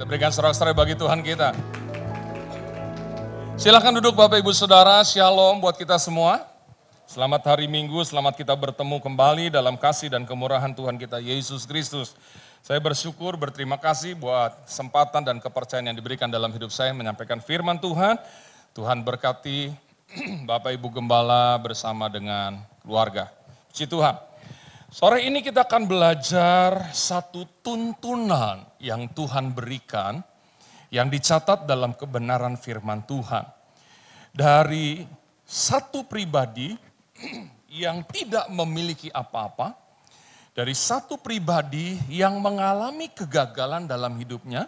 Kita berikan sorak-sorai bagi Tuhan kita. Silahkan duduk Bapak Ibu Saudara, Shalom buat kita semua. Selamat hari Minggu, selamat kita bertemu kembali dalam kasih dan kemurahan Tuhan kita Yesus Kristus. Saya bersyukur, berterima kasih buat kesempatan dan kepercayaan yang diberikan dalam hidup saya menyampaikan firman Tuhan. Tuhan berkati Bapak Ibu Gembala bersama dengan keluarga. Puji Tuhan. Sore ini kita akan belajar satu tuntunan yang Tuhan berikan, yang dicatat dalam kebenaran firman Tuhan. Dari satu pribadi yang tidak memiliki apa-apa, dari satu pribadi yang mengalami kegagalan dalam hidupnya,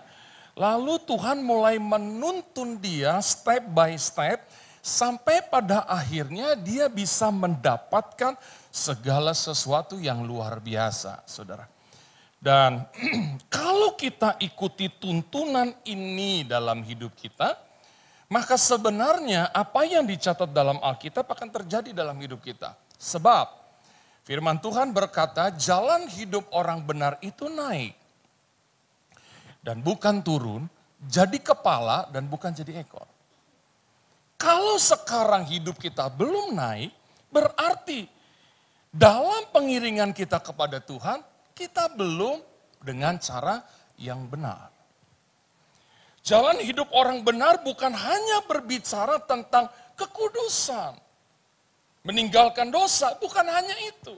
lalu Tuhan mulai menuntun dia step by step, sampai pada akhirnya dia bisa mendapatkan segala sesuatu yang luar biasa, saudara. Dan kalau kita ikuti tuntunan ini dalam hidup kita, maka sebenarnya apa yang dicatat dalam Alkitab akan terjadi dalam hidup kita. Sebab firman Tuhan berkata, jalan hidup orang benar itu naik. Dan bukan turun, jadi kepala dan bukan jadi ekor. Kalau sekarang hidup kita belum naik, berarti dalam pengiringan kita kepada Tuhan, kita belum dengan cara yang benar. Jalan hidup orang benar bukan hanya berbicara tentang kekudusan. Meninggalkan dosa, bukan hanya itu.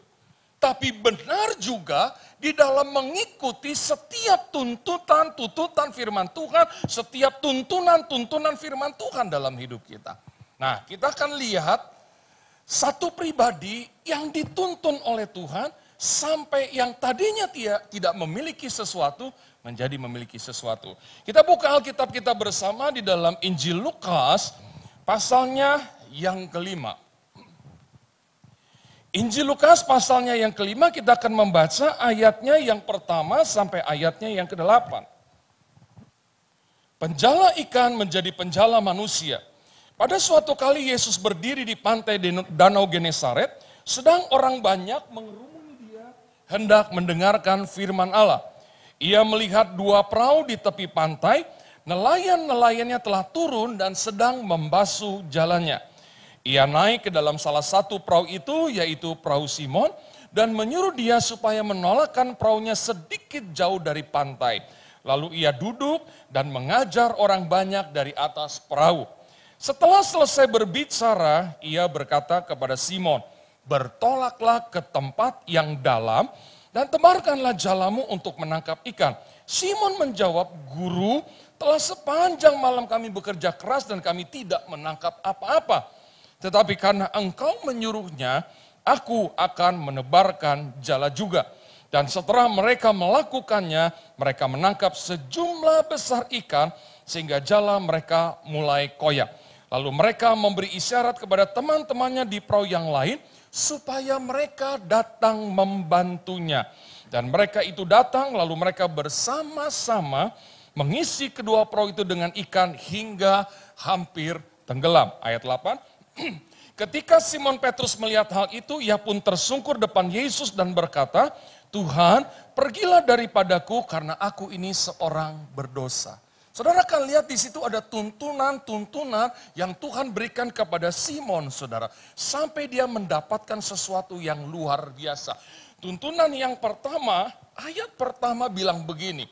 Tapi benar juga di dalam mengikuti setiap tuntutan firman Tuhan, setiap tuntunan firman Tuhan dalam hidup kita. Nah, kita akan lihat satu pribadi yang dituntun oleh Tuhan sampai yang tadinya tidak memiliki sesuatu menjadi memiliki sesuatu. Kita buka Alkitab kita bersama di dalam Injil Lukas pasalnya yang kelima. Injil Lukas pasalnya yang kelima kita akan membaca ayatnya yang pertama sampai ayatnya yang ke-8. Penjala ikan menjadi penjala manusia. Pada suatu kali Yesus berdiri di pantai Danau Genesaret, sedang orang banyak mengerumuni dia hendak mendengarkan firman Allah. Ia melihat dua perahu di tepi pantai, nelayan-nelayannya telah turun dan sedang membasuh jalannya. Ia naik ke dalam salah satu perahu itu, yaitu perahu Simon, dan menyuruh dia supaya menolakkan perahunya sedikit jauh dari pantai. Lalu ia duduk dan mengajar orang banyak dari atas perahu. Setelah selesai berbicara, ia berkata kepada Simon, bertolaklah ke tempat yang dalam dan tebarkanlah jalamu untuk menangkap ikan. Simon menjawab, Guru, telah sepanjang malam kami bekerja keras dan kami tidak menangkap apa-apa. Tetapi karena engkau menyuruhnya, aku akan menebarkan jala juga. Dan setelah mereka melakukannya, mereka menangkap sejumlah besar ikan sehingga jala mereka mulai koyak. Lalu mereka memberi isyarat kepada teman-temannya di perahu yang lain supaya mereka datang membantunya. Dan mereka itu datang lalu mereka bersama-sama mengisi kedua perahu itu dengan ikan hingga hampir tenggelam. Ayat 8. Ketika Simon Petrus melihat hal itu, ia pun tersungkur depan Yesus dan berkata, Tuhan, pergilah daripadaku karena aku ini seorang berdosa. Saudara akan lihat di situ ada tuntunan yang Tuhan berikan kepada Simon, saudara. Sampai dia mendapatkan sesuatu yang luar biasa. Tuntunan yang pertama, ayat pertama bilang begini.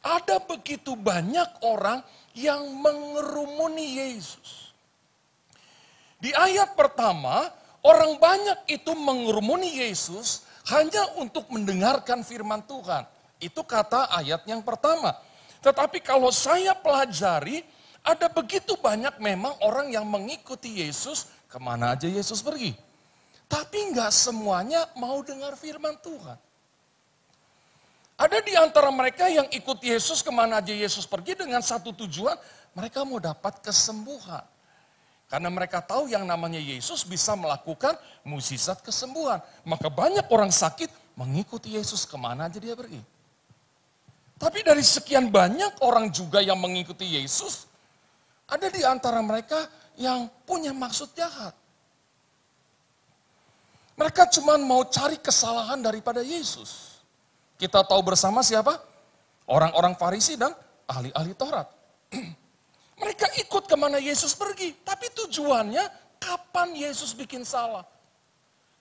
Ada begitu banyak orang yang mengerumuni Yesus. Di ayat pertama, orang banyak itu mengerumuni Yesus hanya untuk mendengarkan firman Tuhan. Itu kata ayat yang pertama. Tetapi kalau saya pelajari, ada begitu banyak memang orang yang mengikuti Yesus, kemana aja Yesus pergi. Tapi enggak semuanya mau dengar firman Tuhan. Ada di antara mereka yang ikut Yesus kemana aja Yesus pergi dengan satu tujuan, mereka mau dapat kesembuhan. Karena mereka tahu yang namanya Yesus bisa melakukan mukjizat kesembuhan. Maka banyak orang sakit mengikuti Yesus kemana aja dia pergi. Tapi dari sekian banyak orang juga yang mengikuti Yesus, ada di antara mereka yang punya maksud jahat. Mereka cuma mau cari kesalahan daripada Yesus. Kita tahu bersama siapa? Orang-orang Farisi dan ahli-ahli Taurat. Mereka ikut kemana Yesus pergi, tapi tujuannya kapan Yesus bikin salah.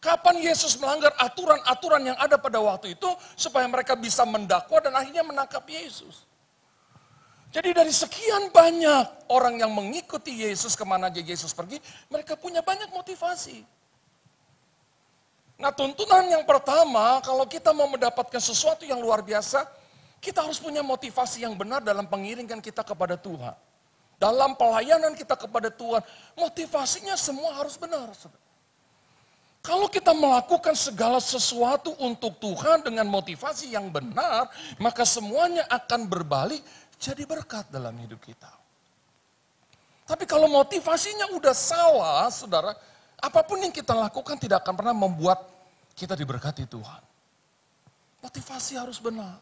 Kapan Yesus melanggar aturan-aturan yang ada pada waktu itu, supaya mereka bisa mendakwa dan akhirnya menangkap Yesus. Jadi dari sekian banyak orang yang mengikuti Yesus kemana aja Yesus pergi, mereka punya banyak motivasi. Nah, tuntunan yang pertama, kalau kita mau mendapatkan sesuatu yang luar biasa, kita harus punya motivasi yang benar dalam pengiringan kita kepada Tuhan. Dalam pelayanan kita kepada Tuhan, motivasinya semua harus benar. Kalau kita melakukan segala sesuatu untuk Tuhan dengan motivasi yang benar, maka semuanya akan berbalik jadi berkat dalam hidup kita. Tapi kalau motivasinya udah salah, saudara, apapun yang kita lakukan tidak akan pernah membuat kita diberkati Tuhan. Motivasi harus benar.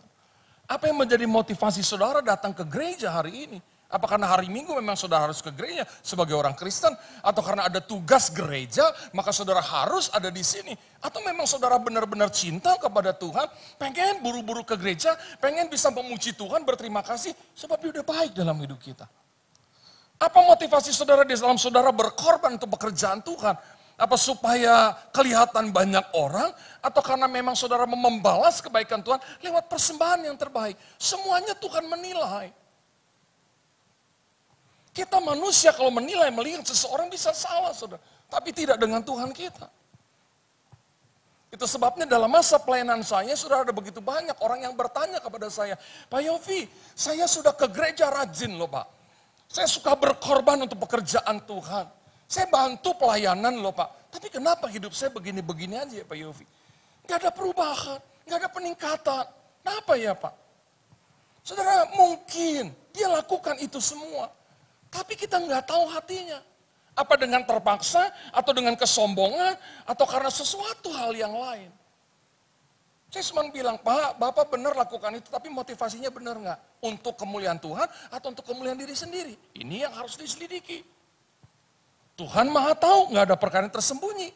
Apa yang menjadi motivasi saudara datang ke gereja hari ini? Apa karena hari Minggu memang saudara harus ke gereja sebagai orang Kristen? Atau karena ada tugas gereja, maka saudara harus ada di sini? Atau memang saudara benar-benar cinta kepada Tuhan, pengen buru-buru ke gereja, pengen bisa memuji Tuhan, berterima kasih, sebab dia udah baik dalam hidup kita. Apa motivasi saudara di dalam saudara berkorban untuk pekerjaan Tuhan? Apa supaya kelihatan banyak orang? Atau karena memang saudara membalas kebaikan Tuhan lewat persembahan yang terbaik? Semuanya Tuhan menilai. Kita manusia kalau menilai, melihat seseorang bisa salah, saudara. Tapi tidak dengan Tuhan kita. Itu sebabnya dalam masa pelayanan saya, sudah ada begitu banyak orang yang bertanya kepada saya, Pak Yofi, saya sudah ke gereja rajin loh Pak. Saya suka berkorban untuk pekerjaan Tuhan. Saya bantu pelayanan loh Pak. Tapi kenapa hidup saya begini-begini aja ya Pak Yofi? Gak ada perubahan, gak ada peningkatan. Kenapa ya Pak? Saudara, mungkin dia lakukan itu semua. Tapi kita nggak tahu hatinya. Apa dengan terpaksa, atau dengan kesombongan, atau karena sesuatu hal yang lain. Saya cuma bilang, Pak, Bapak benar lakukan itu, tapi motivasinya benar nggak? Untuk kemuliaan Tuhan, atau untuk kemuliaan diri sendiri? Ini yang harus diselidiki. Tuhan Maha tahu, nggak ada perkara yang tersembunyi.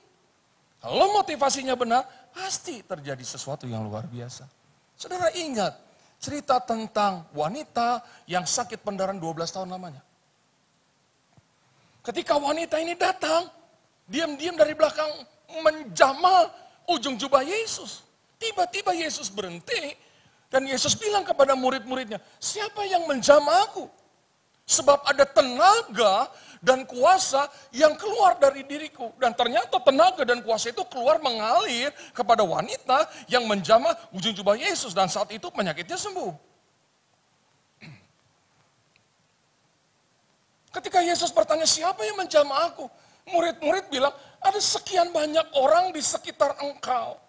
Kalau motivasinya benar, pasti terjadi sesuatu yang luar biasa. Saudara ingat, cerita tentang wanita yang sakit pendarahan 12 tahun lamanya. Ketika wanita ini datang, diam-diam dari belakang menjamah ujung jubah Yesus. Tiba-tiba Yesus berhenti dan Yesus bilang kepada murid-muridnya, siapa yang menjamah aku? Sebab ada tenaga dan kuasa yang keluar dari diriku. Dan ternyata tenaga dan kuasa itu keluar mengalir kepada wanita yang menjamah ujung jubah Yesus. Dan saat itu penyakitnya sembuh. Ketika Yesus bertanya, siapa yang menjamah aku? Murid-murid bilang, ada sekian banyak orang di sekitar engkau.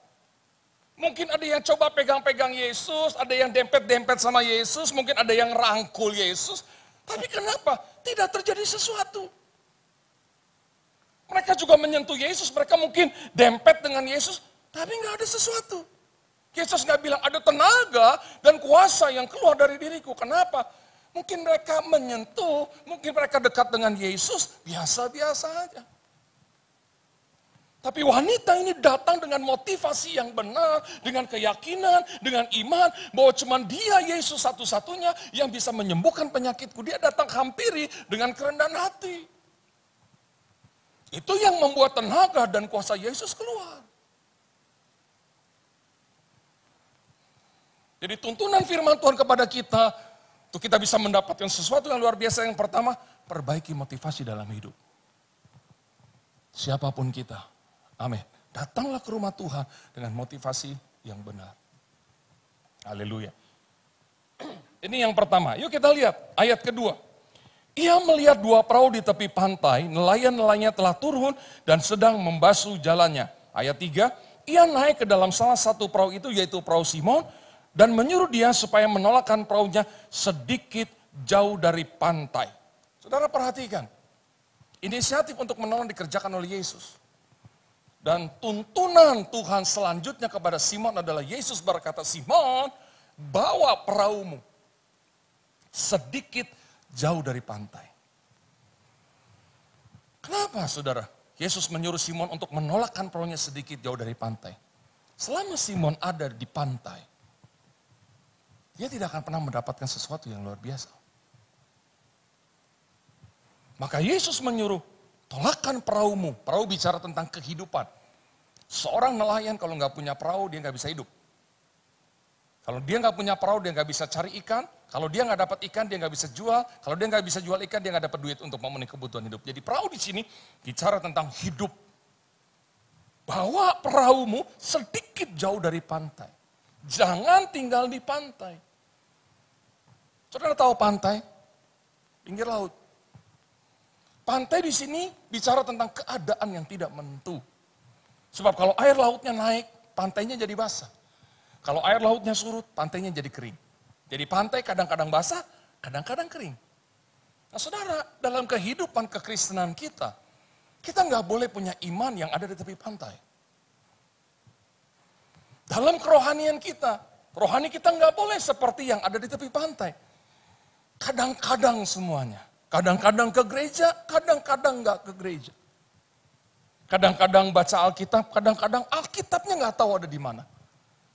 Mungkin ada yang coba pegang-pegang Yesus, ada yang dempet-dempet sama Yesus, mungkin ada yang rangkul Yesus. Tapi kenapa? Tidak terjadi sesuatu. Mereka juga menyentuh Yesus, mereka mungkin dempet dengan Yesus, tapi nggak ada sesuatu. Yesus nggak bilang, ada tenaga dan kuasa yang keluar dari diriku. Kenapa? Mungkin mereka menyentuh, mungkin mereka dekat dengan Yesus, biasa-biasa aja. Tapi wanita ini datang dengan motivasi yang benar, dengan keyakinan, dengan iman, bahwa cuma dia Yesus satu-satunya yang bisa menyembuhkan penyakitku. Dia datang hampiri dengan kerendahan hati. Itu yang membuat tenaga dan kuasa Yesus keluar. Jadi tuntunan firman Tuhan kepada kita, untuk kita bisa mendapatkan sesuatu yang luar biasa, yang pertama, perbaiki motivasi dalam hidup. Siapapun kita, amin. Datanglah ke rumah Tuhan dengan motivasi yang benar. Haleluya. Ini yang pertama, yuk kita lihat ayat kedua. Ia melihat dua perahu di tepi pantai, nelayan-nelayannya telah turun dan sedang membasuh jalannya. Ayat 3, ia naik ke dalam salah satu perahu itu, yaitu perahu Simon, dan menyuruh dia supaya menolakkan perahunya sedikit jauh dari pantai. Saudara perhatikan, inisiatif untuk menolong dikerjakan oleh Yesus. Dan tuntunan Tuhan selanjutnya kepada Simon adalah Yesus berkata, Simon, bawa perahumu sedikit jauh dari pantai. Kenapa saudara? Yesus menyuruh Simon untuk menolakkan perahunya sedikit jauh dari pantai. Selama Simon ada di pantai, dia tidak akan pernah mendapatkan sesuatu yang luar biasa. Maka Yesus menyuruh, tolakkan perahumu. Perahu bicara tentang kehidupan. Seorang nelayan kalau nggak punya perahu, dia nggak bisa hidup. Kalau dia nggak punya perahu, dia nggak bisa cari ikan. Kalau dia nggak dapat ikan, dia nggak bisa jual. Kalau dia nggak bisa jual ikan, dia nggak dapat duit untuk memenuhi kebutuhan hidup. Jadi perahu di sini bicara tentang hidup. Bawa perahumu sedikit jauh dari pantai. Jangan tinggal di pantai. Saudara tahu pantai? Pinggir laut. Pantai di sini bicara tentang keadaan yang tidak menentu. Sebab kalau air lautnya naik, pantainya jadi basah. Kalau air lautnya surut, pantainya jadi kering. Jadi pantai kadang-kadang basah, kadang-kadang kering. Nah saudara, dalam kehidupan kekristenan kita nggak boleh punya iman yang ada di tepi pantai. Dalam kerohanian kita, rohani kita nggak boleh seperti yang ada di tepi pantai. Kadang-kadang semuanya. Kadang-kadang ke gereja, kadang-kadang nggak ke gereja. Kadang-kadang baca Alkitab, kadang-kadang Alkitabnya nggak tahu ada di mana.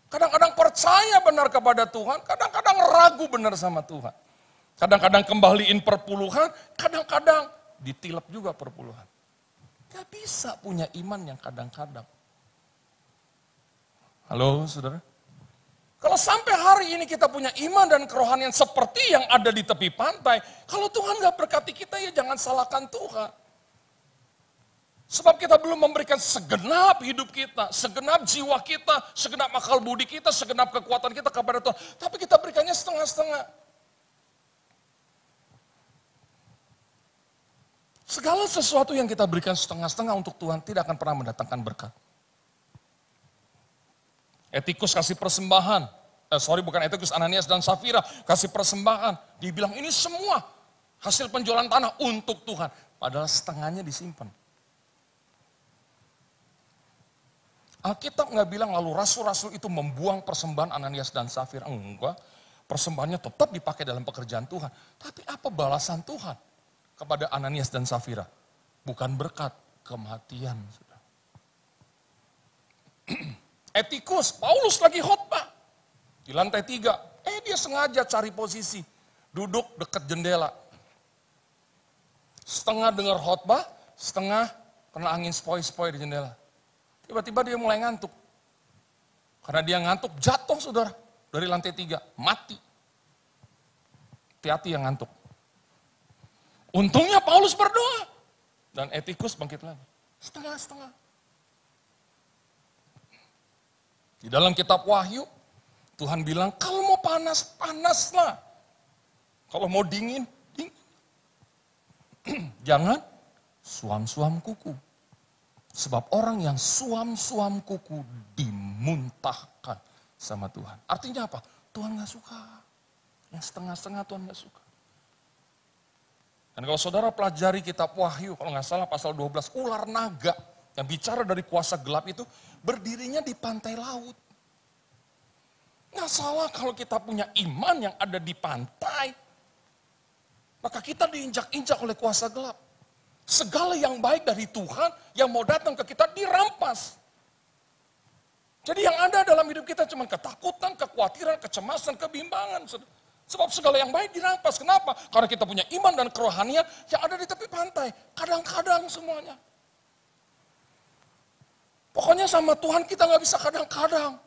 Kadang-kadang percaya benar kepada Tuhan, kadang-kadang ragu benar sama Tuhan. Kadang-kadang kembaliin perpuluhan, kadang-kadang ditilep juga perpuluhan. Gak bisa punya iman yang kadang-kadang. Halo saudara? Kalau sampai hari ini kita punya iman dan kerohanian seperti yang ada di tepi pantai, kalau Tuhan gak berkati kita ya jangan salahkan Tuhan. Sebab kita belum memberikan segenap hidup kita, segenap jiwa kita, segenap akal budi kita, segenap kekuatan kita kepada Tuhan. Tapi kita berikannya setengah-setengah. Segala sesuatu yang kita berikan setengah-setengah untuk Tuhan tidak akan pernah mendatangkan berkat. Etikus kasih persembahan, bukan Etikus, Ananias dan Safira kasih persembahan. Dibilang ini semua hasil penjualan tanah untuk Tuhan. Padahal setengahnya disimpan. Alkitab nggak bilang lalu rasul-rasul itu membuang persembahan Ananias dan Safira. Enggak, persembahannya tetap dipakai dalam pekerjaan Tuhan. Tapi apa balasan Tuhan kepada Ananias dan Safira? Bukan berkat, kematian. Etikus, Paulus lagi khotbah di lantai 3. Dia sengaja cari posisi, duduk dekat jendela. Setengah dengar khotbah, setengah kena angin sepoi-sepoi di jendela. Tiba-tiba dia mulai ngantuk. Karena dia ngantuk, jatuh saudara. Dari lantai 3, mati. Hati-hati yang ngantuk. Untungnya Paulus berdoa. Dan Etikus bangkit lagi. Setengah-setengah. Di dalam kitab Wahyu, Tuhan bilang, kalau mau panas, panaslah. Kalau mau dingin, dingin. Jangan suam-suam kuku. Sebab orang yang suam-suam kuku dimuntahkan sama Tuhan. Artinya apa? Tuhan gak suka. Yang setengah-setengah Tuhan gak suka. Dan kalau saudara pelajari kitab Wahyu, kalau gak salah pasal 12, ular naga yang bicara dari kuasa gelap itu berdirinya di pantai laut. Gak salah kalau kita punya iman yang ada di pantai, maka kita diinjak-injak oleh kuasa gelap. Segala yang baik dari Tuhan yang mau datang ke kita dirampas. Jadi yang ada dalam hidup kita cuma ketakutan, kekhawatiran, kecemasan, kebimbangan. Sebab segala yang baik dirampas. Kenapa? Karena kita punya iman dan kerohanian yang ada di tepi pantai. Kadang-kadang semuanya. Pokoknya sama Tuhan kita nggak bisa kadang-kadang.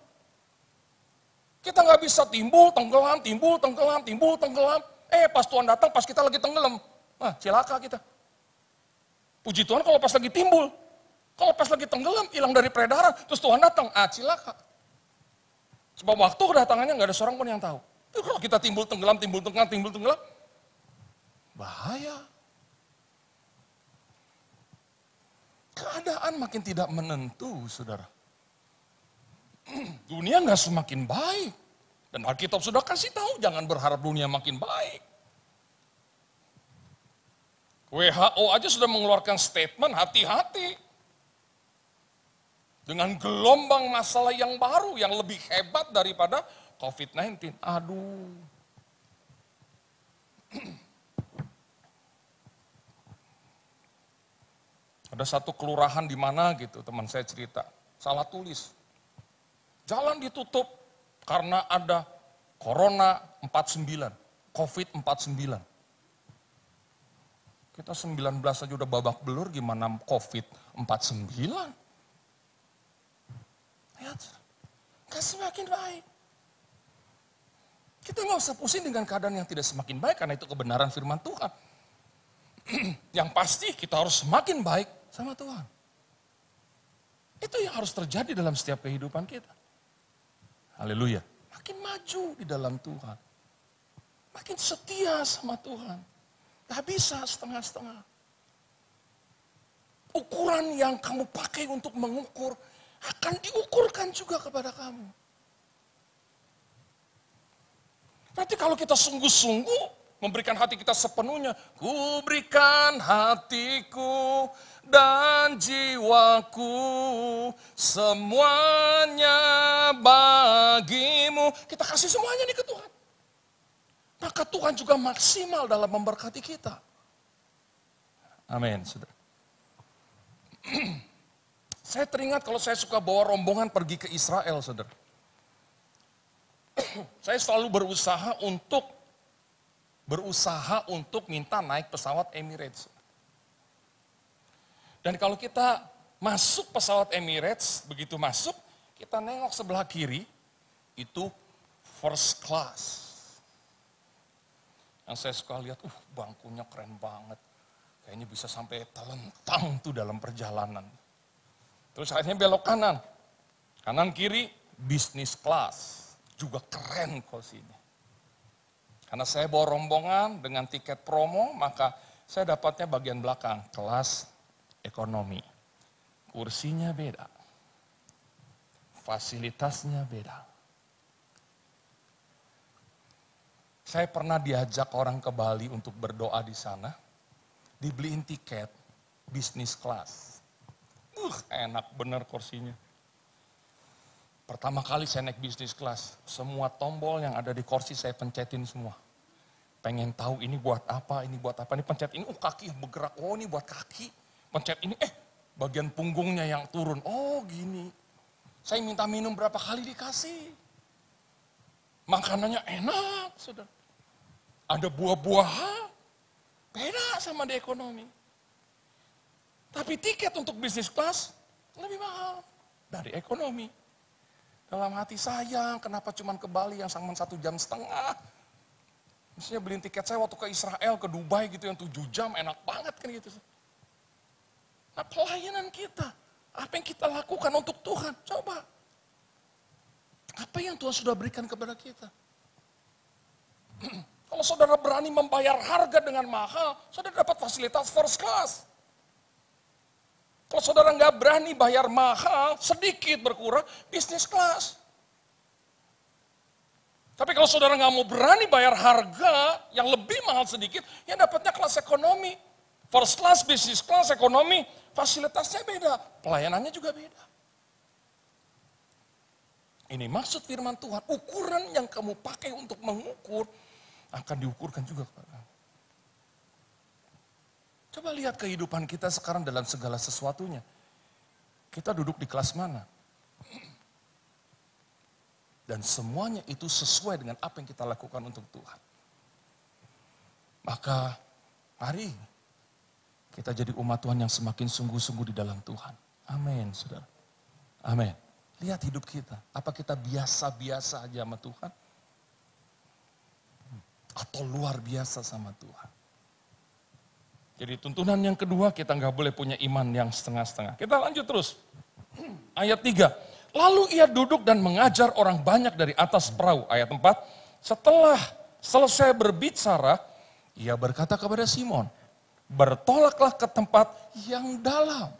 Kita nggak bisa timbul, tenggelam, timbul, tenggelam, timbul, tenggelam. Pas Tuhan datang, pas kita lagi tenggelam. Celaka kita. Puji Tuhan kalau pas lagi timbul. Kalau pas lagi tenggelam, hilang dari peredaran, terus Tuhan datang, cilaka. Sebab waktu kedatangannya nggak ada seorang pun yang tahu. Itu kalau kita timbul tenggelam, bahaya. Keadaan makin tidak menentu, saudara. Dunia nggak semakin baik. Dan Alkitab sudah kasih tahu, jangan berharap dunia makin baik. WHO aja sudah mengeluarkan statement, hati-hati. Dengan gelombang masalah yang baru, yang lebih hebat daripada COVID-19. Aduh. Ada satu kelurahan di mana gitu, teman saya cerita. Salah tulis. Jalan ditutup karena ada Corona 49, COVID 49. Kita 19 aja udah babak belur, gimana COVID 49? Lihat, gak semakin baik. Kita nggak usah pusing dengan keadaan yang tidak semakin baik, karena itu kebenaran firman Tuhan. Yang pasti kita harus semakin baik sama Tuhan. Itu yang harus terjadi dalam setiap kehidupan kita. Haleluya. Makin maju di dalam Tuhan. Makin setia sama Tuhan. Gak bisa setengah-setengah. Ukuran yang kamu pakai untuk mengukur akan diukurkan juga kepada kamu. Nanti kalau kita sungguh-sungguh memberikan hati kita sepenuhnya, ku berikan hatiku dan jiwaku, semuanya bagimu. Kita kasih semuanya nih ke Tuhan. Maka Tuhan juga maksimal dalam memberkati kita. Amin, saudara. Saya teringat kalau saya suka bawa rombongan pergi ke Israel, saudara. Saya selalu berusaha untuk minta naik pesawat Emirates. Dan kalau kita masuk pesawat Emirates, begitu masuk, kita nengok sebelah kiri, itu first class. Yang saya suka lihat, bangkunya keren banget. Kayaknya bisa sampai telentang tuh dalam perjalanan. Terus akhirnya belok kanan. Kanan kiri, business class. Juga keren kursinya. Karena saya bawa rombongan dengan tiket promo, maka saya dapatnya bagian belakang, kelas ekonomi. Kursinya beda. Fasilitasnya beda. Saya pernah diajak orang ke Bali untuk berdoa di sana. Dibeliin tiket bisnis kelas. Enak bener kursinya. Pertama kali saya naik bisnis kelas, semua tombol yang ada di kursi saya pencetin semua. Pengen tahu ini buat apa, ini pencet ini, kaki yang bergerak, ini buat kaki. Pencet ini, bagian punggungnya yang turun, gini. Saya minta minum berapa kali dikasih. Makanannya enak, saudara. Ada buah-buahan, beda sama di ekonomi. Tapi tiket untuk bisnis kelas lebih mahal dari ekonomi. Dalam hati sayang, kenapa cuma ke Bali yang sama 1,5 jam. Misalnya beliin tiket saya waktu ke Israel, ke Dubai gitu yang 7 jam, enak banget kan gitu. Nah pelayanan kita, apa yang kita lakukan untuk Tuhan, coba. Apa yang Tuhan sudah berikan kepada kita? Kalau saudara berani membayar harga dengan mahal, saudara dapat fasilitas first class. Kalau saudara nggak berani bayar mahal, sedikit berkurang, bisnis kelas. Tapi kalau saudara nggak mau berani bayar harga yang lebih mahal sedikit, ya dapatnya kelas ekonomi. First class, bisnis kelas, ekonomi, fasilitasnya beda, pelayanannya juga beda. Ini maksud firman Tuhan, ukuran yang kamu pakai untuk mengukur, akan diukurkan juga kepada kamu. Coba lihat kehidupan kita sekarang dalam segala sesuatunya. Kita duduk di kelas mana? Dan semuanya itu sesuai dengan apa yang kita lakukan untuk Tuhan. Maka mari kita jadi umat Tuhan yang semakin sungguh-sungguh di dalam Tuhan. Amin, saudara. Amin. Lihat hidup kita. Apa kita biasa-biasa aja sama Tuhan? Atau luar biasa sama Tuhan? Jadi tuntunan yang kedua, kita nggak boleh punya iman yang setengah-setengah. Kita lanjut terus. Ayat 3. Lalu ia duduk dan mengajar orang banyak dari atas perahu. Ayat 4. Setelah selesai berbicara, ia berkata kepada Simon, bertolaklah ke tempat yang dalam.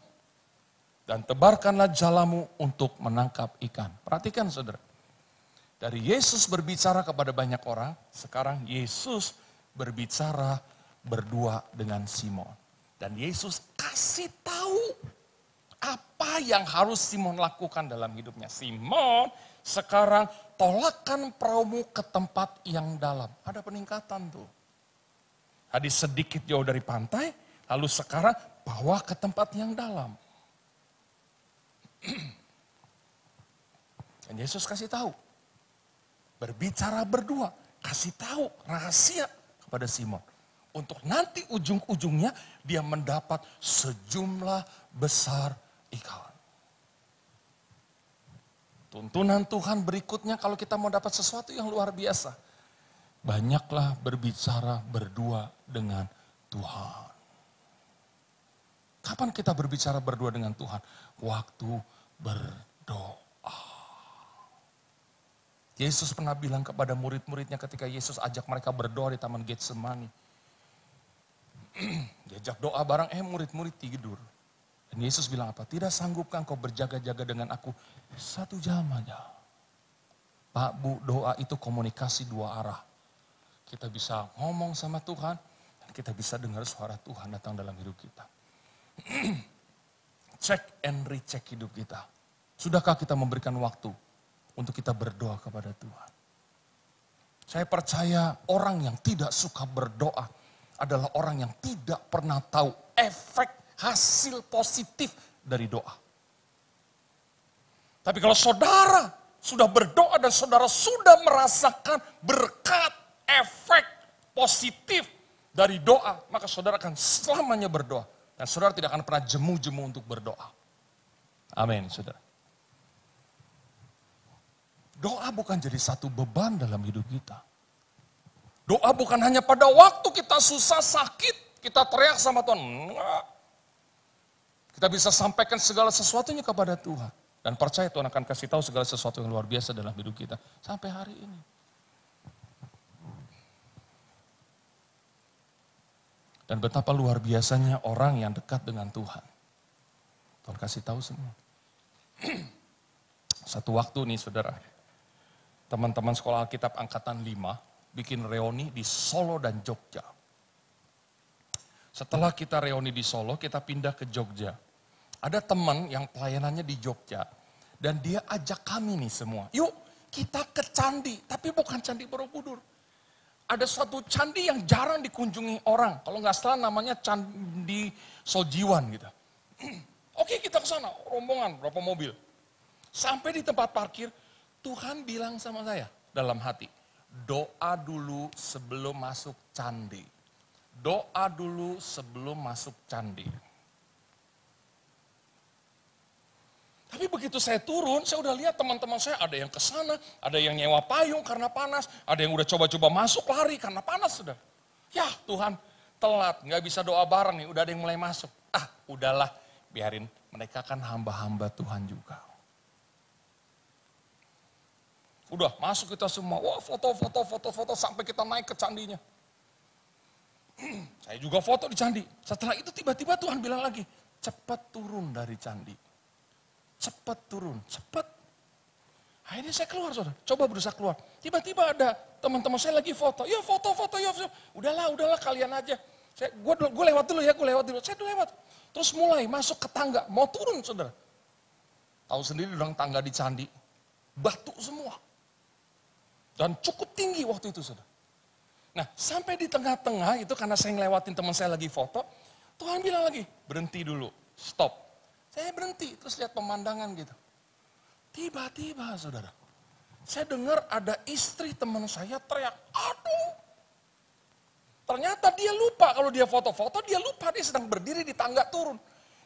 Dan tebarkanlah jalamu untuk menangkap ikan. Perhatikan saudara. Dari Yesus berbicara kepada banyak orang, sekarang Yesus berbicara berdua dengan Simon. Dan Yesus kasih tahu apa yang harus Simon lakukan dalam hidupnya. Simon, sekarang tolakkan perahumu ke tempat yang dalam. Ada peningkatan tuh. Tadi sedikit jauh dari pantai, lalu sekarang bawa ke tempat yang dalam. Dan Yesus kasih tahu. berbicara berdua, kasih tahu rahasia kepada Simon. Untuk nanti ujung-ujungnya dia mendapat sejumlah besar ikan. Tuntunan Tuhan berikutnya kalau kita mau dapat sesuatu yang luar biasa. Banyaklah berbicara berdua dengan Tuhan. Kapan kita berbicara berdua dengan Tuhan? Waktu berdoa. Yesus pernah bilang kepada murid-muridnya ketika Yesus ajak mereka berdoa di Taman Getsemani. Diajak doa bareng, murid-murid tidur. Dan Yesus bilang apa? Tidak sanggupkah engkau berjaga-jaga dengan aku 1 jam aja? Pak, Bu, doa itu komunikasi 2 arah. Kita bisa ngomong sama Tuhan, dan kita bisa dengar suara Tuhan datang dalam hidup kita. Check and recheck hidup kita. Sudahkah kita memberikan waktu untuk kita berdoa kepada Tuhan? Saya percaya orang yang tidak suka berdoa adalah orang yang tidak pernah tahu efek hasil positif dari doa. Tapi kalau saudara sudah berdoa dan saudara sudah merasakan berkat, efek positif dari doa, maka saudara akan selamanya berdoa. Dan saudara tidak akan pernah jemu-jemu untuk berdoa. Amin, saudara. Doa bukan jadi satu beban dalam hidup kita. Doa bukan hanya pada waktu kita susah, sakit, kita teriak sama Tuhan. Enggak. Kita bisa sampaikan segala sesuatunya kepada Tuhan. Dan percaya Tuhan akan kasih tahu segala sesuatu yang luar biasa dalam hidup kita. Sampai hari ini. Dan betapa luar biasanya orang yang dekat dengan Tuhan. Tuhan kasih tahu semua. Satu waktu nih saudara. Teman-teman sekolah Alkitab angkatan 5 bikin reuni di Solo dan Jogja. Setelah kita reuni di Solo, kita pindah ke Jogja. Ada teman yang pelayanannya di Jogja. Dan dia ajak kami nih semua. Yuk kita ke candi, tapi bukan Candi Borobudur. Ada suatu candi yang jarang dikunjungi orang. Kalau nggak salah namanya Candi Sojiwan gitu. Oke kita ke sana, rombongan berapa mobil. Sampai di tempat parkir, Tuhan bilang sama saya dalam hati, doa dulu sebelum masuk candi. Doa dulu sebelum masuk candi. Tapi begitu saya turun, saya udah lihat teman-teman saya ada yang ke sana, ada yang nyewa payung karena panas, ada yang udah coba-coba masuk lari karena panas sudah. Ya Tuhan, telat, nggak bisa doa bareng nih, udah ada yang mulai masuk. Udahlah, biarin mereka kan hamba-hamba Tuhan juga. Udah masuk kita semua, wah foto sampai kita naik ke candinya. Saya juga foto di candi. Setelah itu tiba-tiba Tuhan bilang lagi, cepat turun dari candi. Cepat turun, cepat. Akhirnya saya keluar saudara, coba berusaha keluar. Tiba-tiba ada teman-teman saya lagi foto, ya foto. Udahlah kalian aja. Gue lewat dulu ya, saya lewat. Terus mulai masuk ke tangga, mau turun saudara. Tahu sendiri dong tangga di candi, batu semua. Dan cukup tinggi waktu itu saudara. Nah sampai di tengah-tengah itu karena saya ngelewatin teman saya lagi foto, Tuhan bilang lagi, berhenti dulu, stop. Saya berhenti, terus lihat pemandangan gitu. Tiba-tiba saudara, saya dengar ada istri teman saya teriak, aduh. Ternyata dia lupa kalau dia foto-foto, dia lupa dia sedang berdiri di tangga turun.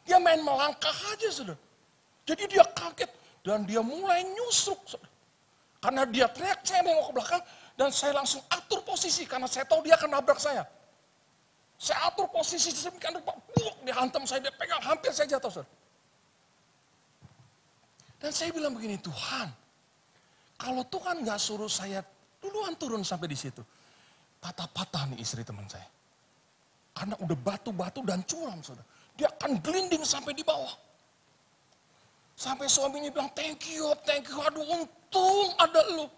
Dia main melangkah aja saudara. Jadi dia kaget dan dia mulai nyusruk saudara. Karena dia teriak, saya nengok ke belakang dan saya langsung atur posisi karena saya tahu dia akan nabrak saya. Saya atur posisi, dia hantam saya, dia pegang, hampir saya jatuh saudara. Dan saya bilang begini, Tuhan, kalau Tuhan gak suruh saya duluan turun sampai di situ, patah-patah nih istri teman saya. Karena udah batu-batu dan curam, saudara. Dia akan gelinding sampai di bawah. Sampai suaminya bilang, thank you, aduh untung ada elu.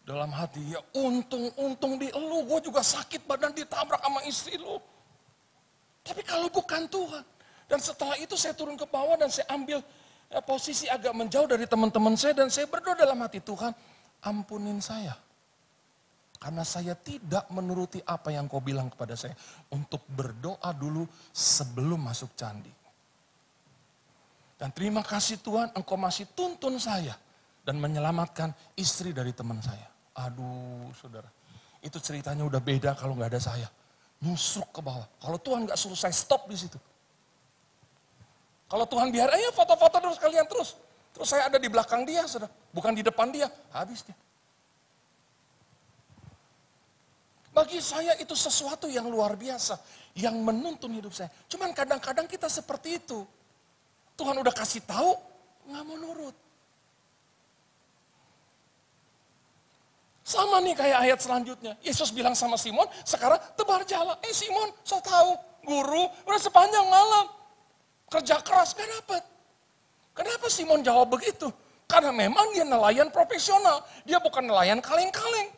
Dalam hati, ya untung di elu, gue juga sakit badan ditabrak sama istri lu. Tapi kalau bukan Tuhan. Dan setelah itu saya turun ke bawah dan saya ambil posisi agak menjauh dari teman-teman saya dan saya berdoa dalam hati, Tuhan ampunin saya. Karena saya tidak menuruti apa yang kau bilang kepada saya. Untuk berdoa dulu sebelum masuk candi. Dan terima kasih Tuhan engkau masih tuntun saya. dan menyelamatkan istri dari teman saya. Aduh saudara, itu ceritanya udah beda kalau nggak ada saya. Nyusruk ke bawah. Kalau Tuhan nggak suruh saya stop di situ. Kalau Tuhan biar aja foto-foto terus kalian terus. Terus saya ada di belakang dia, saudara. Bukan di depan dia, habis dia. Bagi saya itu sesuatu yang luar biasa. Yang menuntun hidup saya. Cuman kadang-kadang kita seperti itu. Tuhan udah kasih tahu, nggak mau nurut. Sama nih kayak ayat selanjutnya. Yesus bilang sama Simon, sekarang tebar jala. Simon, saya tahu, guru, udah sepanjang malam. Kerja keras, gak dapat. Kenapa Simon jawab begitu? Karena memang dia nelayan profesional. Dia bukan nelayan kaleng-kaleng.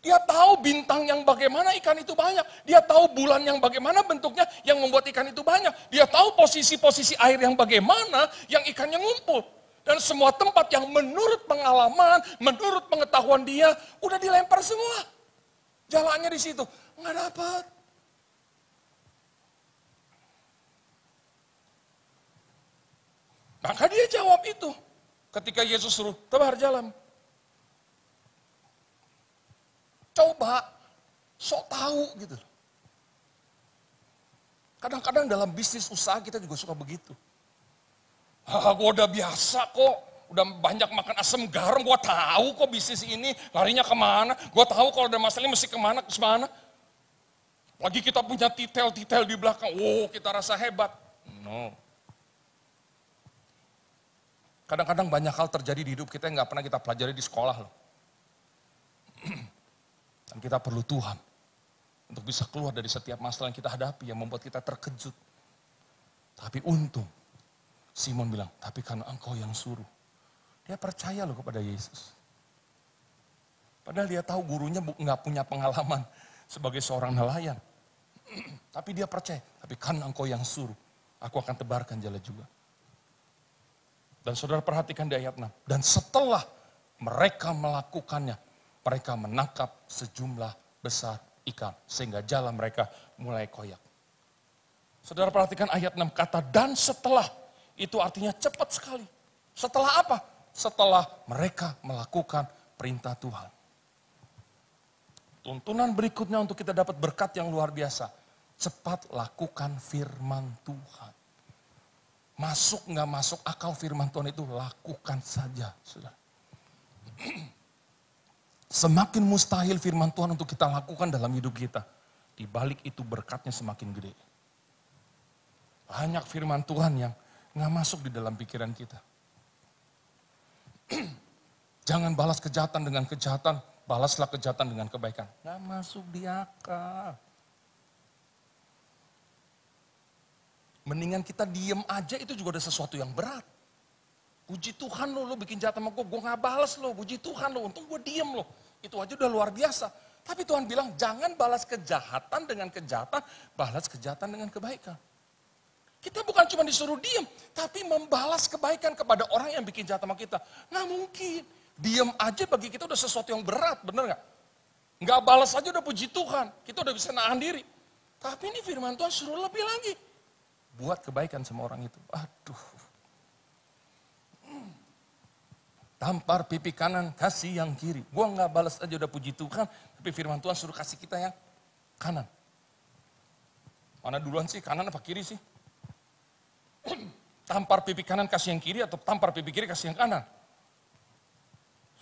Dia tahu bintang yang bagaimana ikan itu banyak. Dia tahu bulan yang bagaimana bentuknya yang membuat ikan itu banyak. Dia tahu posisi-posisi air yang bagaimana yang ikannya ngumpul. Dan semua tempat yang menurut pengalaman, menurut pengetahuan dia, udah dilempar semua. Jalannya di situ, nggak dapat. Maka dia jawab itu ketika Yesus suruh tebar jalan. Coba, sok tahu gitu. Kadang-kadang dalam bisnis usaha kita juga suka begitu. Gue udah biasa kok, udah banyak makan asam garam, gue tahu kok bisnis ini larinya kemana. Gue tahu kalau ada masalah mesti kemana. Lagi kita punya detail-detail di belakang, kita rasa hebat. No. Kadang-kadang banyak hal terjadi di hidup kita yang gak pernah kita pelajari di sekolah loh. Dan kita perlu Tuhan untuk bisa keluar dari setiap masalah yang kita hadapi yang membuat kita terkejut. Tapi untung Simon bilang, tapi karena engkau yang suruh. Dia percaya loh kepada Yesus. Padahal dia tahu gurunya gak punya pengalaman sebagai seorang nelayan. Tapi dia percaya, tapi karena engkau yang suruh, aku akan tebarkan jala juga. Dan saudara perhatikan di ayat 6. Dan setelah mereka melakukannya, mereka menangkap sejumlah besar ikan. Sehingga jala mereka mulai koyak. Saudara perhatikan ayat 6, kata dan setelah. Itu artinya cepat sekali. Setelah apa? Setelah mereka melakukan perintah Tuhan. Tuntunan berikutnya untuk kita dapat berkat yang luar biasa. Cepat lakukan firman Tuhan. Masuk nggak masuk akal firman Tuhan itu lakukan saja. Saudara. Semakin mustahil firman Tuhan untuk kita lakukan dalam hidup kita. Di balik itu berkatnya semakin gede. Banyak firman Tuhan yang nggak masuk di dalam pikiran kita. Jangan balas kejahatan dengan kejahatan, balaslah kejahatan dengan kebaikan. Nggak masuk di akal. Mendingan kita diem aja itu juga ada sesuatu yang berat. Puji Tuhan lo bikin jahat sama gue gak balas lo, puji Tuhan lo, untung gue diem lo. Itu aja udah luar biasa. Tapi Tuhan bilang jangan balas kejahatan dengan kejahatan, balas kejahatan dengan kebaikan. Kita bukan cuma disuruh diem, tapi membalas kebaikan kepada orang yang bikin jahat sama kita. Nggak mungkin. Diem aja bagi kita udah sesuatu yang berat, bener nggak? Nggak balas aja udah puji Tuhan, kita udah bisa nahan diri. Tapi ini firman Tuhan suruh lebih lagi. Buat kebaikan sama orang itu. Aduh. Tampar pipi kanan, kasih yang kiri. Gua nggak balas aja udah puji Tuhan, tapi firman Tuhan suruh kasih kita yang kanan. Mana duluan sih, kanan apa kiri sih? Tampar pipi kanan kasih yang kiri atau tampar pipi kiri kasih yang kanan?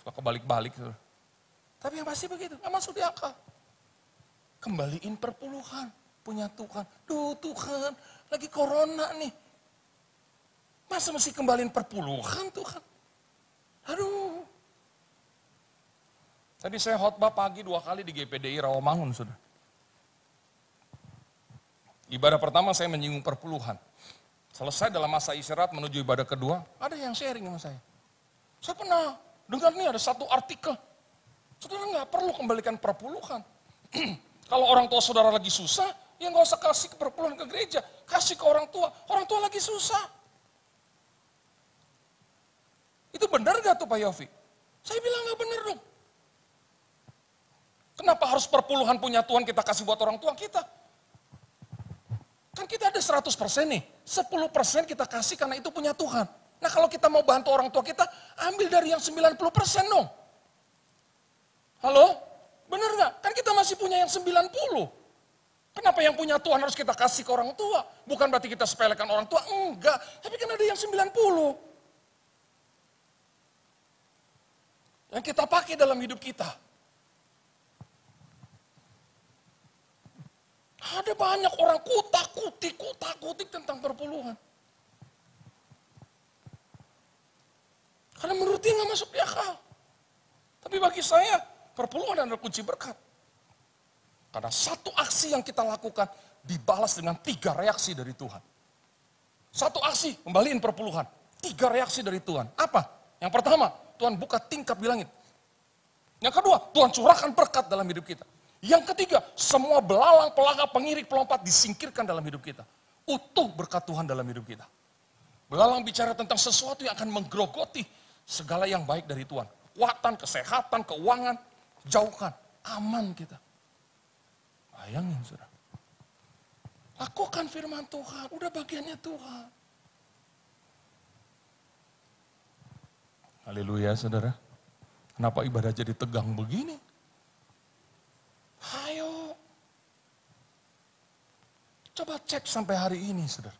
Suka kebalik-balik. Tapi yang pasti begitu, nggak masuk di akal. Kembaliin perpuluhan punya Tuhan. Duh Tuhan, lagi corona nih. Masa mesti kembaliin perpuluhan Tuhan? Aduh. Tadi saya khotbah pagi 2 kali di GPDI Rawamangun, sudah. Ibadah pertama saya menyinggung perpuluhan. Selesai dalam masa istirahat menuju ibadah kedua, ada yang sharing sama saya. Saya pernah dengar nih ada satu artikel. Saudara nggak perlu kembalikan perpuluhan. Kalau orang tua saudara lagi susah, ya nggak usah kasih perpuluhan ke gereja. Kasih ke orang tua. Orang tua lagi susah. Itu benar gak tuh Pak Yofi? Saya bilang gak benar dong. Kenapa harus perpuluhan punya Tuhan kita kasih buat orang tua kita? Kan kita ada 100% nih. 10% kita kasih karena itu punya Tuhan. Nah kalau kita mau bantu orang tua kita, ambil dari yang 90% dong. Halo? Benar nggak? Kan kita masih punya yang 90. Kenapa yang punya Tuhan harus kita kasih ke orang tua? Bukan berarti kita sepelekan orang tua, enggak. Tapi kan ada yang 90. Yang kita pakai dalam hidup kita. Ada banyak orang kutak-kutik tentang perpuluhan. Karena menurut dia nggak masuk di akal. Tapi bagi saya, perpuluhan adalah kunci berkat. Karena satu aksi yang kita lakukan dibalas dengan 3 reaksi dari Tuhan. Satu aksi, kembaliin perpuluhan. 3 reaksi dari Tuhan. Apa? Yang pertama, Tuhan buka tingkap di langit. Yang kedua, Tuhan curahkan berkat dalam hidup kita. Yang ketiga, semua belalang, pelagak, pengirik, pelompat disingkirkan dalam hidup kita. Utuh berkat Tuhan dalam hidup kita. Belalang bicara tentang sesuatu yang akan menggerogoti segala yang baik dari Tuhan. Kekuatan, kesehatan, keuangan, jauhkan, aman kita. Bayangin saudara. Lakukan firman Tuhan, udah bagiannya Tuhan. Haleluya saudara. Kenapa ibadah jadi tegang begini? Ayo. Coba cek sampai hari ini saudara.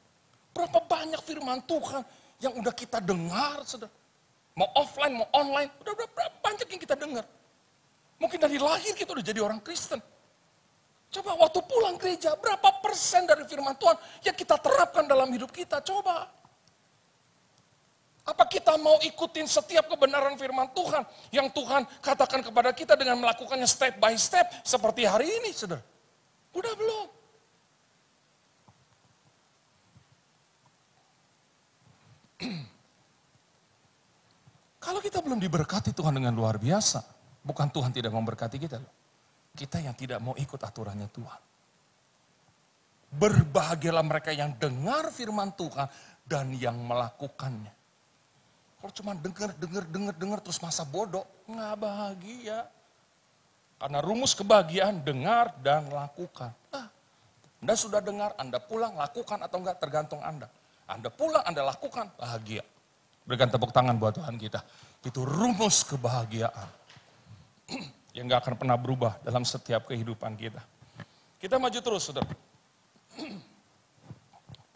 Berapa banyak firman Tuhan yang udah kita dengar saudara. Mau offline, mau online, udah berapa banyak yang kita dengar. Mungkin dari lahir kita udah jadi orang Kristen. Coba waktu pulang gereja, berapa persen dari firman Tuhan yang kita terapkan dalam hidup kita? Coba. Apa kita mau ikutin setiap kebenaran firman Tuhan yang Tuhan katakan kepada kita dengan melakukannya step by step seperti hari ini, saudara? Udah belum? Kalau kita belum diberkati Tuhan dengan luar biasa, bukan Tuhan tidak memberkati kita loh. Kita yang tidak mau ikut aturannya Tuhan. Berbahagialah mereka yang dengar firman Tuhan dan yang melakukannya. Kalau cuma dengar terus masa bodoh, nggak bahagia. Karena rumus kebahagiaan dengar dan lakukan. Nah, Anda sudah dengar, Anda pulang, lakukan atau enggak tergantung Anda. Anda pulang, Anda lakukan, bahagia. Berikan tepuk tangan buat Tuhan kita. Itu rumus kebahagiaan. Yang gak akan pernah berubah dalam setiap kehidupan kita. Kita maju terus, saudara.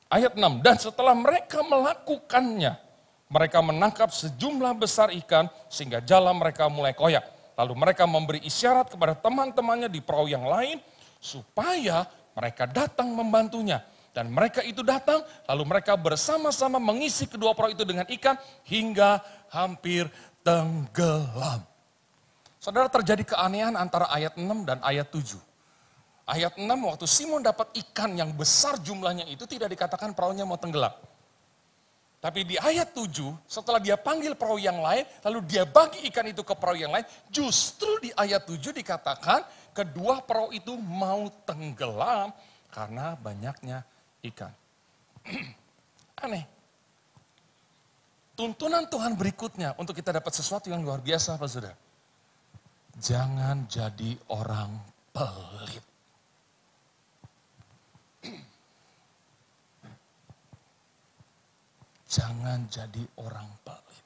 Ayat 6, dan setelah mereka melakukannya, mereka menangkap sejumlah besar ikan sehingga jala mereka mulai koyak. Lalu mereka memberi isyarat kepada teman-temannya di perahu yang lain supaya mereka datang membantunya. Dan mereka itu datang, lalu mereka bersama-sama mengisi kedua perahu itu dengan ikan hingga hampir tenggelam. Saudara, terjadi keanehan antara ayat 6 dan ayat 7. Ayat 6 waktu Simon dapat ikan yang besar jumlahnya itu tidak dikatakan perahunya mau tenggelam. Tapi di ayat 7 setelah dia panggil perahu yang lain lalu dia bagi ikan itu ke perahu yang lain. Justru di ayat 7 dikatakan kedua perahu itu mau tenggelam karena banyaknya ikan. Aneh. Tuntunan Tuhan berikutnya untuk kita dapat sesuatu yang luar biasa Pak Saudara. Jangan jadi orang pelit. Jangan jadi orang pelit.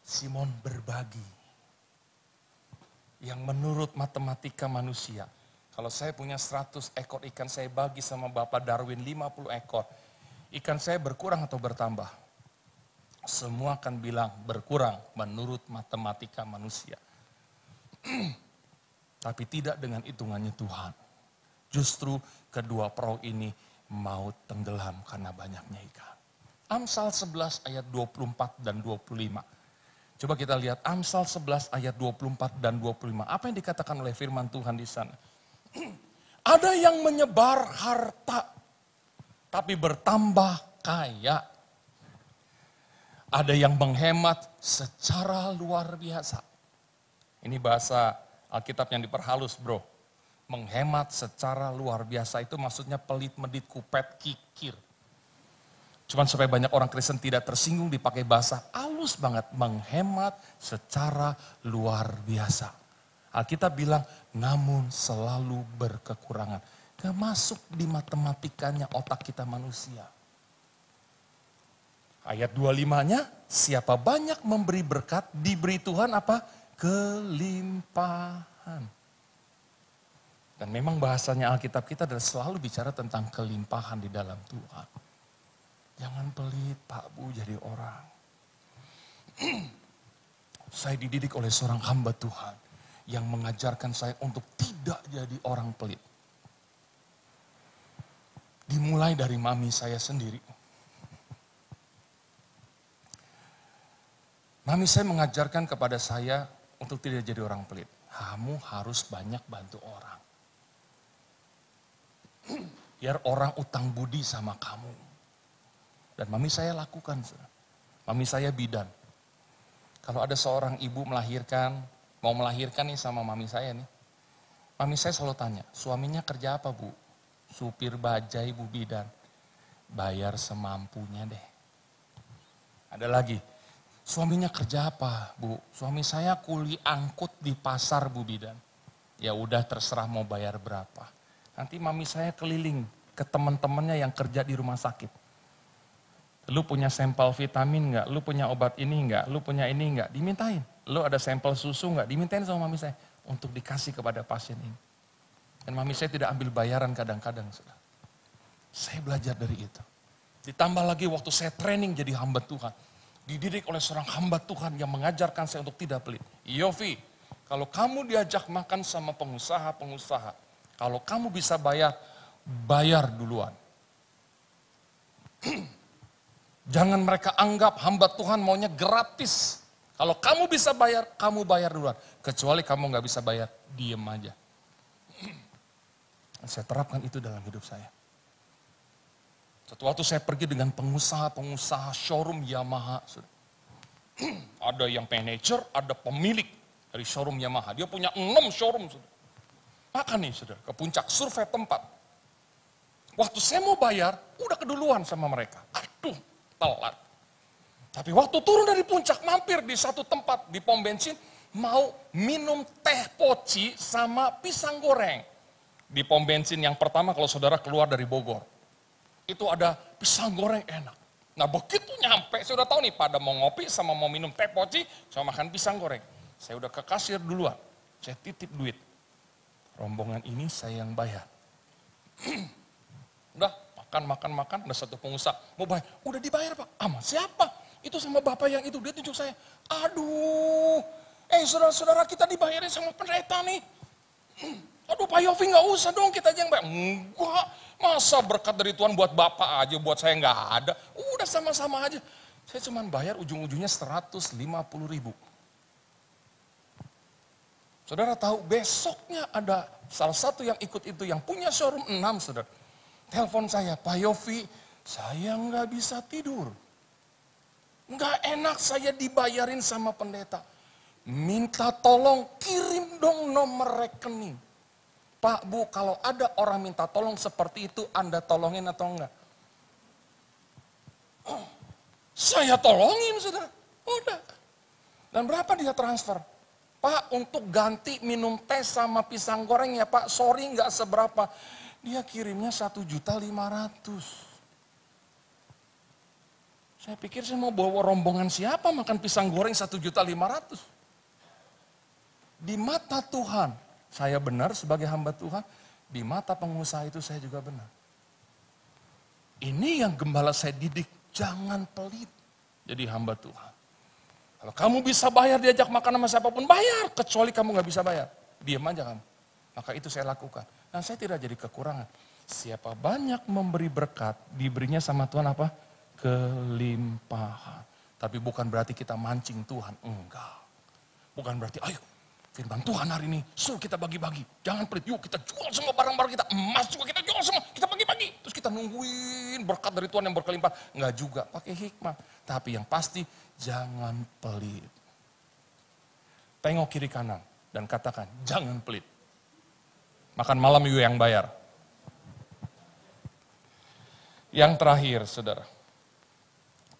Simon berbagi. Yang menurut matematika manusia. Kalau saya punya 100 ekor ikan, saya bagi sama Bapak Darwin 50 ekor. Ikan saya berkurang atau bertambah? Semua akan bilang berkurang menurut matematika manusia. Tapi tidak dengan hitungannya Tuhan. Justru kedua perahu ini mau tenggelam karena banyaknya ikan. Amsal 11 ayat 24 dan 25. Coba kita lihat Amsal 11 ayat 24 dan 25. Apa yang dikatakan oleh firman Tuhan di sana? Ada yang menyebar harta tapi bertambah kaya. Ada yang menghemat secara luar biasa. Ini bahasa Alkitab yang diperhalus bro. Menghemat secara luar biasa itu maksudnya pelit, medit, kupet, kikir. Cuman supaya banyak orang Kristen tidak tersinggung dipakai bahasa halus banget. Menghemat secara luar biasa. Alkitab bilang namun selalu berkekurangan. Gak masuk di matematikanya otak kita manusia. Ayat 25-nya, siapa banyak memberi berkat, diberi Tuhan apa? Kelimpahan. Dan memang bahasanya Alkitab kita adalah selalu bicara tentang kelimpahan di dalam Tuhan. Jangan pelit Pak Bu jadi orang. Saya dididik oleh seorang hamba Tuhan yang mengajarkan saya untuk tidak jadi orang pelit. Dimulai dari mami saya sendiri. Mami saya mengajarkan kepada saya untuk tidak jadi orang pelit. Kamu harus banyak bantu orang. Biar orang utang budi sama kamu. Dan mami saya lakukan. Mami saya bidan. Kalau ada seorang ibu melahirkan, mau melahirkan nih sama mami saya nih. Mami saya selalu tanya, suaminya kerja apa Bu? Supir bajai Bu bidan. Bayar semampunya deh. Ada lagi, suaminya kerja apa Bu? Suami saya kuli angkut di pasar Bu bidan. Ya udah terserah mau bayar berapa. Nanti mami saya keliling ke teman-temannya yang kerja di rumah sakit. Lu punya sampel vitamin enggak? Lu punya obat ini enggak? Lu punya ini enggak? Dimintain. Lu ada sampel susu enggak? Dimintain sama mami saya untuk dikasih kepada pasien ini. Dan mami saya tidak ambil bayaran kadang-kadang. Saya belajar dari itu. Ditambah lagi waktu saya training jadi hamba Tuhan. Dididik oleh seorang hamba Tuhan yang mengajarkan saya untuk tidak pelit. Yofi, kalau kamu diajak makan sama pengusaha-pengusaha, kalau kamu bisa bayar, bayar duluan. Jangan mereka anggap hamba Tuhan maunya gratis. Kalau kamu bisa bayar, kamu bayar duluan. Kecuali kamu nggak bisa bayar, diem aja. Saya terapkan itu dalam hidup saya. Suatu waktu saya pergi dengan pengusaha-pengusaha showroom Yamaha. Ada yang manajer, ada pemilik dari showroom Yamaha. Dia punya 6 showroom. Makan nih saudara, ke puncak survei tempat. Waktu saya mau bayar, udah keduluan sama mereka. Aduh, telat. Tapi waktu turun dari puncak, mampir di satu tempat di pom bensin, mau minum teh poci sama pisang goreng. Di pom bensin yang pertama kalau saudara keluar dari Bogor. Itu ada pisang goreng enak. Nah begitu nyampe, saya udah tahu nih pada mau ngopi sama mau minum teh poci, sama makan pisang goreng. Saya udah ke kasir duluan, saya titip duit. Rombongan ini saya yang bayar. Udah makan, ada satu pengusaha mau bayar. Udah dibayar Pak, sama siapa? Itu sama bapak yang itu, dia tunjuk saya. Aduh, saudara-saudara kita dibayarin sama pendeta nih. Aduh Pak Yofi gak usah dong kita aja yang bayar. Enggak, masa berkat dari Tuhan buat bapak aja, buat saya gak ada. Udah sama-sama aja. Saya cuma bayar ujung-ujungnya 150.000. Saudara tahu besoknya ada salah satu yang ikut itu yang punya showroom 6 saudara. Telepon saya, Pak Yofi saya gak bisa tidur. Gak enak saya dibayarin sama pendeta. Minta tolong kirim dong nomor rekening. Pak Bu kalau ada orang minta tolong seperti itu Anda tolongin atau enggak? Oh, saya tolongin saudara. Udah. Dan berapa dia transfer? Pak untuk ganti minum teh sama pisang goreng ya Pak, sorry nggak seberapa. Dia kirimnya 1.500.000. Saya pikir saya mau bawa rombongan siapa makan pisang goreng 1.500.000. Di mata Tuhan, saya benar sebagai hamba Tuhan, di mata pengusaha itu saya juga benar. Ini yang gembala saya didik, jangan pelit jadi hamba Tuhan. Kalau kamu bisa bayar diajak makan sama siapapun, bayar. Kecuali kamu gak bisa bayar, diam aja kamu. Maka itu saya lakukan. Dan saya tidak jadi kekurangan. Siapa banyak memberi berkat, diberinya sama Tuhan apa? Kelimpahan. Tapi bukan berarti kita mancing Tuhan, enggak. Bukan berarti, ayo firman Tuhan hari ini, suruh kita bagi-bagi. Jangan pelit, yuk kita jual semua barang-barang kita. Emas juga kita jual semua, kita bagi-bagi. Terus kita nungguin berkat dari Tuhan yang berkelimpah. Enggak juga, pakai hikmah. Tapi yang pasti, jangan pelit. Tengok kiri kanan dan katakan, jangan pelit. Makan malam yuk yang bayar. Yang terakhir, saudara.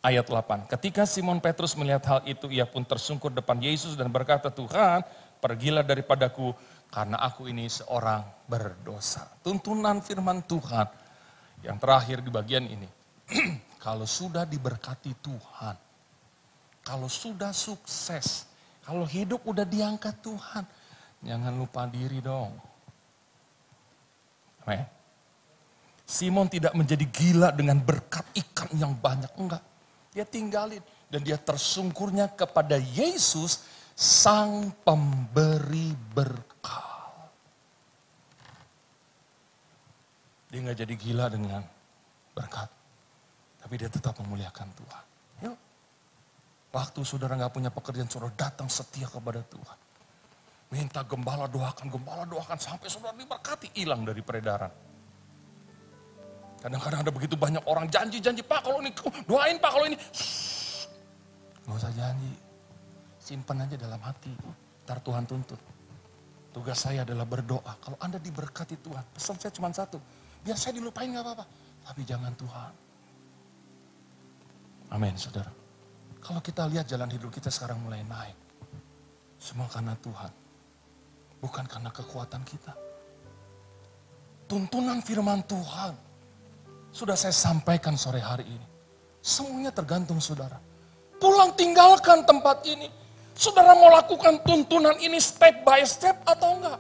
Ayat 8. Ketika Simon Petrus melihat hal itu, ia pun tersungkur depan Yesus dan berkata, Tuhan, pergilah daripadaku karena aku ini seorang berdosa. Tuntunan firman Tuhan yang terakhir di bagian ini. Kalau sudah diberkati Tuhan, kalau sudah sukses, kalau hidup udah diangkat Tuhan, jangan lupa diri dong. Amen. Simon tidak menjadi gila dengan berkat ikan yang banyak, enggak. Dia tinggalin dan dia tersungkurnya kepada Yesus, sang pemberi berkat. Dia nggak jadi gila dengan berkat, tapi dia tetap memuliakan Tuhan. Yuk. Waktu saudara nggak punya pekerjaan, saudara datang setia kepada Tuhan. Minta gembala doakan sampai saudara diberkati, hilang dari peredaran. Kadang-kadang ada begitu banyak orang janji, Pak kalau ini, doain Pak kalau ini. Nggak usah janji, simpan aja dalam hati, ntar Tuhan tuntut. Tugas saya adalah berdoa, kalau Anda diberkati Tuhan, pesan saya cuma satu, biar saya dilupain gak apa-apa, tapi jangan Tuhan. Amin saudara. Kalau kita lihat jalan hidup kita sekarang mulai naik, semua karena Tuhan, bukan karena kekuatan kita. Tuntunan firman Tuhan, sudah saya sampaikan sore hari ini. Semuanya tergantung saudara. Pulang tinggalkan tempat ini. Saudara mau lakukan tuntunan ini step by step atau enggak?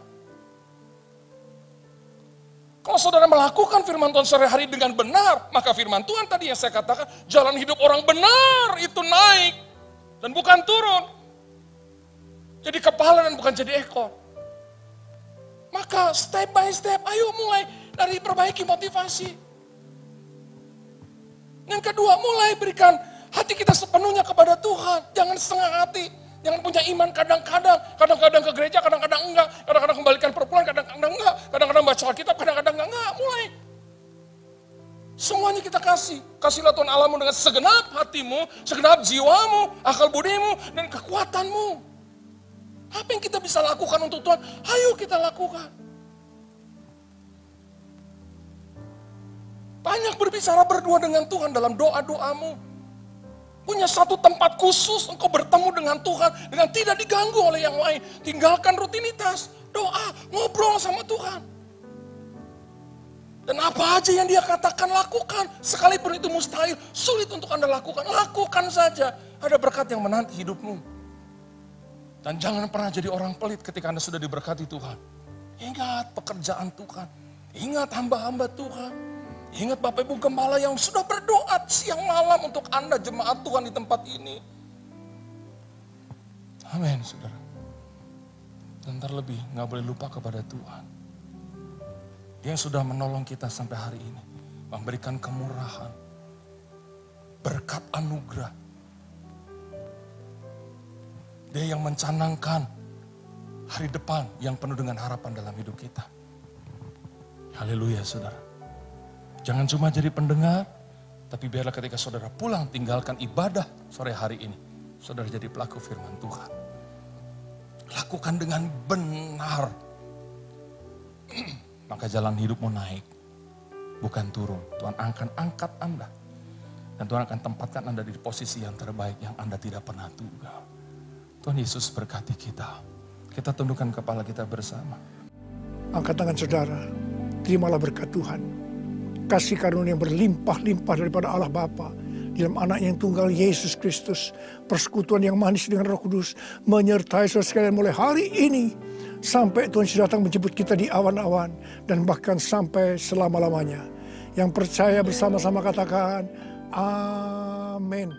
Kalau saudara melakukan firman Tuhan sore hari dengan benar, maka firman Tuhan tadi yang saya katakan, jalan hidup orang benar itu naik dan bukan turun. Jadi kepala dan bukan jadi ekor. Maka step by step, ayo mulai dari perbaiki motivasi. Yang kedua, mulai berikan hati kita sepenuhnya kepada Tuhan. Jangan setengah hati. Jangan punya iman kadang-kadang. Kadang-kadang ke gereja, kadang-kadang enggak. Kadang-kadang kembalikan perpuluhan, kadang-kadang enggak. Kadang-kadang baca Alkitab, kadang-kadang enggak. Mulai. Semuanya kita kasih. Kasihlah Tuhan Allahmu dengan segenap hatimu, segenap jiwamu, akal budimu, dan kekuatanmu. Apa yang kita bisa lakukan untuk Tuhan? Ayo kita lakukan. Banyak berbicara berdua dengan Tuhan dalam doa-doamu. Punya satu tempat khusus engkau bertemu dengan Tuhan dengan tidak diganggu oleh yang lain. Tinggalkan rutinitas, doa, ngobrol sama Tuhan. Dan apa aja yang dia katakan lakukan. Sekalipun itu mustahil, sulit untuk Anda lakukan. Lakukan saja, ada berkat yang menanti hidupmu. Dan jangan pernah jadi orang pelit ketika Anda sudah diberkati Tuhan. Ingat pekerjaan Tuhan, ingat hamba-hamba Tuhan. Ingat Bapak Ibu Gembala yang sudah berdoa siang malam untuk Anda jemaat Tuhan di tempat ini. Amin saudara. Dan terlebih gak boleh lupa kepada Tuhan. Dia yang sudah menolong kita sampai hari ini. Memberikan kemurahan. Berkat anugerah. Dia yang mencanangkan hari depan yang penuh dengan harapan dalam hidup kita. Haleluya saudara. Jangan cuma jadi pendengar, tapi biarlah ketika saudara pulang tinggalkan ibadah sore hari ini. Saudara jadi pelaku firman Tuhan. Lakukan dengan benar. Maka jalan hidupmu naik, bukan turun. Tuhan akan angkat Anda. Dan Tuhan akan tempatkan Anda di posisi yang terbaik yang Anda tidak pernah duga. Tuhan Yesus berkati kita. Kita tundukkan kepala kita bersama. Angkat tangan saudara, terimalah berkat Tuhan. Kasih karunia yang berlimpah-limpah daripada Allah Bapa di dalam anak yang tunggal Yesus Kristus. Persekutuan yang manis dengan Roh Kudus menyertai saudara sekalian mulai hari ini. Sampai Tuhan Yesus datang menjemput kita di awan-awan. Dan bahkan sampai selama-lamanya. Yang percaya bersama-sama katakan, amin.